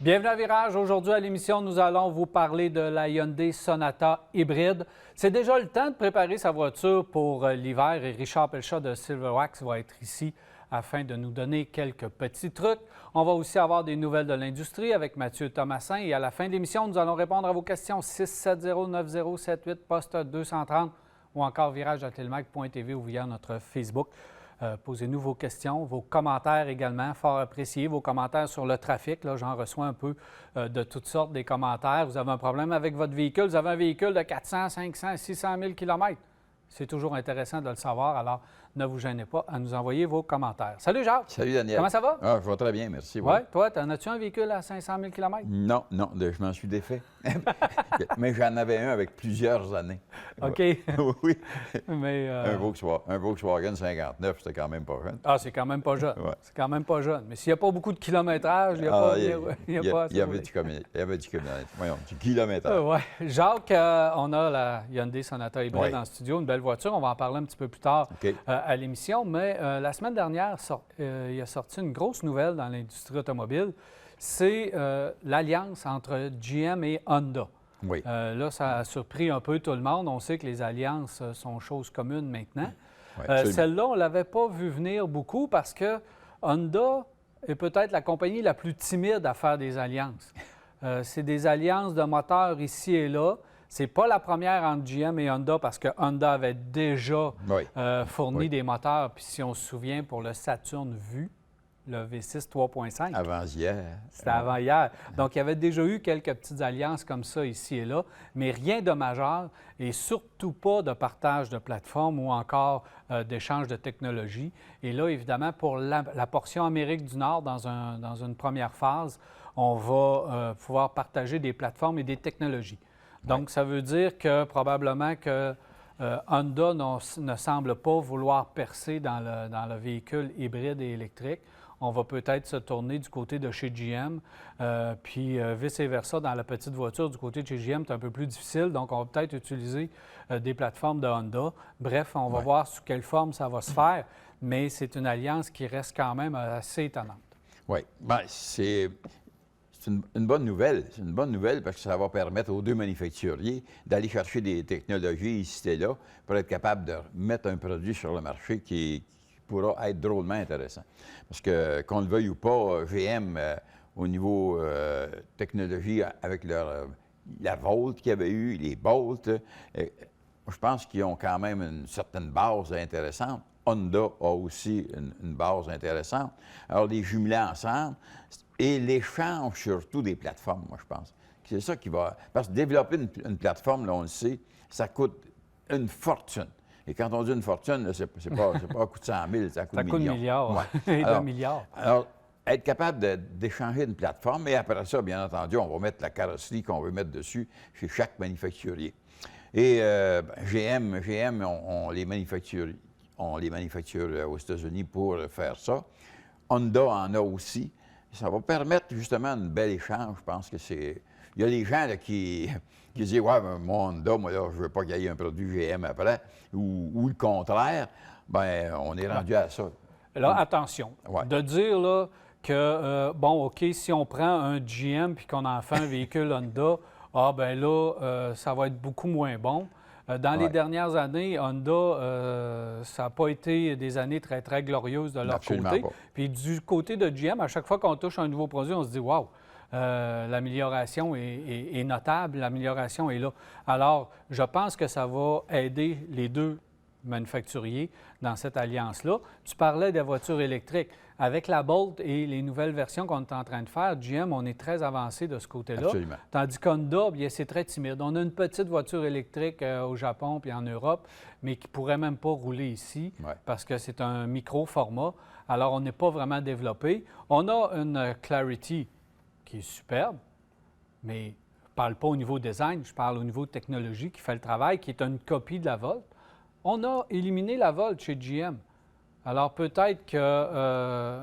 Bienvenue à Virage. Aujourd'hui à l'émission, nous allons vous parler de la Hyundai Sonata hybride. C'est déjà le temps de préparer sa voiture pour l'hiver et Richard Pelchat de Silverwax va être ici afin de nous donner quelques petits trucs. On va aussi avoir des nouvelles de l'industrie avec Mathieu Thomasin et à la fin de l'émission, nous allons répondre à vos questions 670-9078, poste 230 ou encore virage@telmac.tv ou via notre Facebook. Posez-nous vos questions, vos commentaires également, fort appréciés, vos commentaires sur le trafic. Là, j'en reçois un peu de toutes sortes des commentaires. Vous avez un problème avec votre véhicule, vous avez un véhicule de 400, 500, 600 000 km. C'est toujours intéressant de le savoir, alors ne vous gênez pas à nous envoyer vos commentaires. Salut Jacques! Salut Daniel! Comment ça va? Ah, je vais très bien, merci. Oui, toi, en as-tu un véhicule à 500 000 km? Non, je m'en suis défait. Mais j'en avais un avec plusieurs années. OK. Oui. Mais, un Volkswagen 59, c'était quand même pas jeune. Ah, c'est quand même pas jeune. Ouais. C'est quand même pas jeune. Mais s'il n'y a pas beaucoup de kilométrage, il n'y a pas... Il y avait du kilométrage. Oui. Jacques, on a la Hyundai Sonata hybride en studio, une belle voiture. On va en parler un petit peu plus tard à l'émission. Mais la semaine dernière, il a sorti une grosse nouvelle dans l'industrie automobile. C'est l'alliance entre GM et Honda. Oui. Là, ça a surpris un peu tout le monde. On sait que les alliances sont chose commune maintenant. Oui, celle-là, on ne l'avait pas vu venir beaucoup parce que Honda est peut-être la compagnie la plus timide à faire des alliances. C'est des alliances de moteurs ici et là. C'est pas la première entre GM et Honda parce que Honda avait déjà fourni des moteurs. Puis si on se souvient, pour le Saturn Vue, le V6 3.5. Avant hier. C'était avant hier. Donc, il y avait déjà eu quelques petites alliances comme ça ici et là, mais rien de majeur et surtout pas de partage de plateforme ou encore d'échange de technologie. Et là, évidemment, pour la portion Amérique du Nord, dans une première phase, on va pouvoir partager des plateformes et des technologies. Donc, ça veut dire que probablement que Honda ne semble pas vouloir percer dans le véhicule hybride et électrique. On va peut-être se tourner du côté de chez GM, puis vice-versa, dans la petite voiture, du côté de chez GM, c'est un peu plus difficile. Donc, on va peut-être utiliser des plateformes de Honda. Bref, on va voir sous quelle forme ça va se faire, mais c'est une alliance qui reste quand même assez étonnante. Oui. Bien, c'est une bonne nouvelle. C'est une bonne nouvelle parce que ça va permettre aux deux manufacturiers d'aller chercher des technologies ici et là pour être capable de mettre un produit sur le marché qui pourra être drôlement intéressant. Parce que, qu'on le veuille ou pas, GM, au niveau technologie, avec la Volt qu'il y avait eu, les Bolt, je pense qu'ils ont quand même une certaine base intéressante. Honda a aussi une base intéressante. Alors, les jumeler ensemble et l'échange surtout des plateformes, moi, je pense. C'est ça qui va... Parce que développer une plateforme, là, on le sait, ça coûte une fortune. Et quand on dit une fortune, c'est pas un coût de 100 000, ça coûte millions. Et alors, 2 milliards. Alors, être capable d'échanger une plateforme, et après ça, bien entendu, on va mettre la carrosserie qu'on veut mettre dessus chez chaque manufacturier. Et GM, on les manufacture aux États-Unis pour faire ça. Honda en a aussi. Ça va permettre justement un bel échange. Je pense que c'est... Il y a des gens là, qui disent « Ouais, mon Honda, moi, là, je veux pas qu'il y ait un produit GM après. » Ou le contraire. Bien, on est rendu à ça. Là, attention. De dire là, que, bon, OK, si on prend un GM puis qu'on en fait un véhicule Honda, bien là, ça va être beaucoup moins bon. Dans les dernières années, Honda, ça n'a pas été des années très, très glorieuses de leur côté. Puis du côté de GM, à chaque fois qu'on touche un nouveau produit, on se dit « Wow! » l'amélioration est notable, l'amélioration est là. Alors, je pense que ça va aider les deux manufacturiers dans cette alliance-là. Tu parlais des voitures électriques. Avec la Bolt et les nouvelles versions qu'on est en train de faire, GM, on est très avancé de ce côté-là. Absolument. Tandis qu'Honda, bien, c'est très timide. On a une petite voiture électrique au Japon puis en Europe, mais qui ne pourrait même pas rouler ici parce que c'est un micro-format. Alors, on n'est pas vraiment développé. On a une Clarity qui est superbe, mais je ne parle pas au niveau design, je parle au niveau technologie qui fait le travail, qui est une copie de la Volt. On a éliminé la Volt chez GM. Alors peut-être qu'un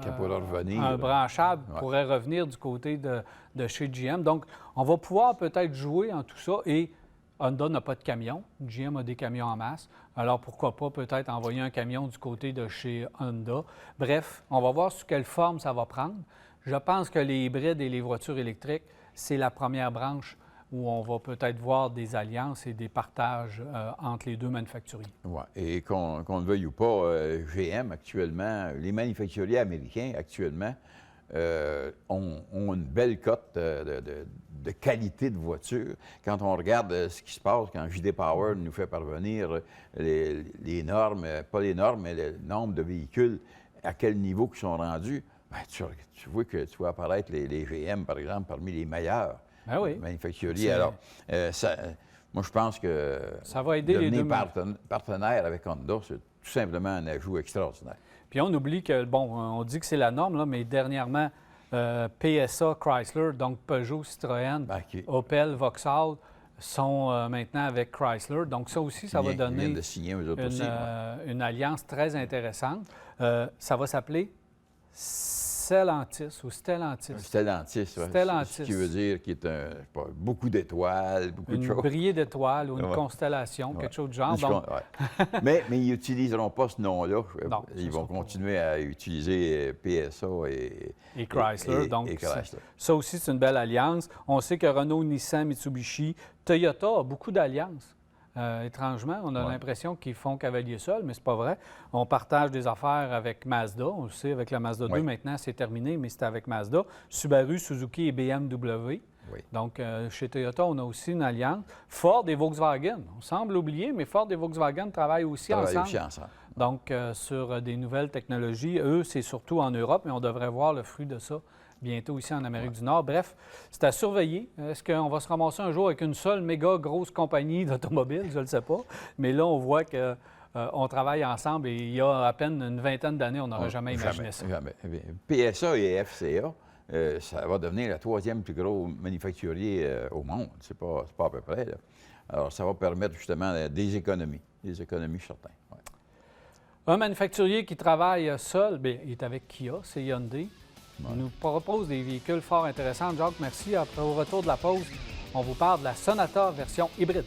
branchable pourrait revenir du côté de chez GM. Donc, on va pouvoir peut-être jouer en tout ça. Et Honda n'a pas de camion. GM a des camions en masse. Alors, pourquoi pas peut-être envoyer un camion du côté de chez Honda. Bref, on va voir sous quelle forme ça va prendre. Je pense que les hybrides et les voitures électriques, c'est la première branche où on va peut-être voir des alliances et des partages entre les deux manufacturiers. Ouais. Et qu'on le veuille ou pas, GM actuellement, les manufacturiers américains actuellement ont une belle cote de qualité de voiture. Quand on regarde ce qui se passe, quand JD Power nous fait parvenir les normes, pas les normes, mais le nombre de véhicules, à quel niveau ils sont rendus, bien, tu vois que tu vois apparaître les GM, par exemple, parmi les meilleurs. Ben oui. Manufacturier. Alors, moi, je pense que ça va aider devenir les deux partenaire avec Honda, c'est tout simplement un ajout extraordinaire. Puis on oublie que, bon, on dit que c'est la norme, là, mais dernièrement, PSA, Chrysler, donc Peugeot, Citroën, Opel, Vauxhall, sont maintenant avec Chrysler. Donc ça aussi, ça va donner de signer, eux autres aussi, une alliance très intéressante. Ça va s'appeler Stellantis ou Stellantis. Stellantis, oui. Stellantis. Ce qui veut dire qu'il est beaucoup d'étoiles, beaucoup de choses. Une brillée d'étoiles ou une constellation, quelque chose du genre. Donc... mais ils n'utiliseront pas ce nom-là. Non, ils vont continuer à utiliser PSA et Chrysler. Donc, Chrysler. Ça aussi, c'est une belle alliance. On sait que Renault, Nissan, Mitsubishi, Toyota a beaucoup d'alliances. Étrangement, on a l'impression qu'ils font cavalier seul, mais c'est pas vrai. On partage des affaires avec Mazda. On le sait, avec la Mazda 2, maintenant, c'est terminé, mais c'était avec Mazda. Subaru, Suzuki et BMW. Oui. Donc, chez Toyota, on a aussi une alliance. Ford et Volkswagen. On semble oublier, mais Ford et Volkswagen travaillent aussi ensemble. Donc, sur des nouvelles technologies. Eux, c'est surtout en Europe, mais on devrait voir le fruit de ça bientôt ici en Amérique du Nord. Bref, c'est à surveiller. Est-ce qu'on va se ramasser un jour avec une seule méga grosse compagnie d'automobile? Je ne le sais pas. Mais là, on voit qu'on travaille ensemble et il y a à peine une vingtaine d'années, on n'aurait jamais imaginé ça. Jamais. PSA et FCA, ça va devenir le troisième plus gros manufacturier au monde. C'est pas à peu près, là. Alors, ça va permettre justement des économies certaines. Ouais. Un manufacturier qui travaille seul, bien, il est avec Kia, c'est Hyundai. Il nous propose des véhicules fort intéressants. Jacques, merci. Après, au retour de la pause, on vous parle de la Sonata version hybride.